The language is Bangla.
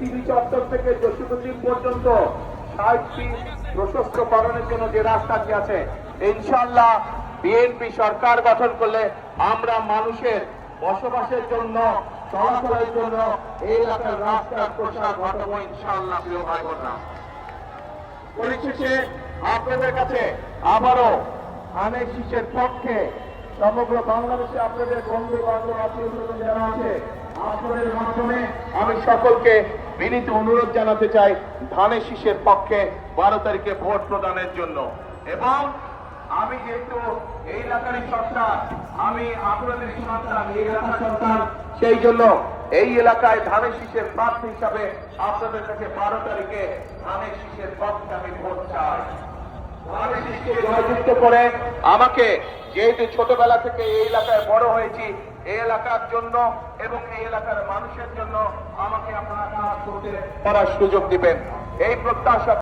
টিভি চত্বর থেকে জসিমুদ্দিন পর্যন্ত 60 ফিট প্রশস্তকরণের জন্য যে রাস্তাটি আছে, ইনশাআল্লাহ বিএনপি সরকার গঠন করলে আমরা মানুষের বসবাসের জন্য, চলাচলের জন্য এই এলাকার রাস্তার প্রসার ঘটাবো ইনশাআল্লাহ। প্রিয় ভাই বোনেরা, পরিশেষে আপনাদের কাছে আবারও ধানের শীষের পক্ষে সমগ্র বাংলাদেশে আপনাদের বন্ধু বান্ধব আত্মীয় যারা আছে, আপনাদের মাধ্যমে আমি সকলকে বিনীত অনুরোধ জানাতে চাই ধানের শীষের পক্ষে 12 তারিখে ভোট প্রদানের জন্য। এবং আমি যেহেতু এই এলাকারই সন্তান, আমি আপনাদের সন্তান, এই এলাকার সন্তান, সেই জন্য এই এলাকায় ধানের শীষের প্রার্থী হিসাবে আপনাদের কাছে 12 তারিখে ধানের শীষের পক্ষে আমি ভোট চাই। ধানের শীষকে জয়যুক্ত করে আমাকে, যেহেতু ছোটবেলা থেকে এই এলাকায় বড় হয়েছি, এই এলাকার জন্য এবং এই এলাকার মানুষের জন্য আমাকে আপনারা কাজ করতে করার সুযোগ দিবেন, এই প্রত্যাশা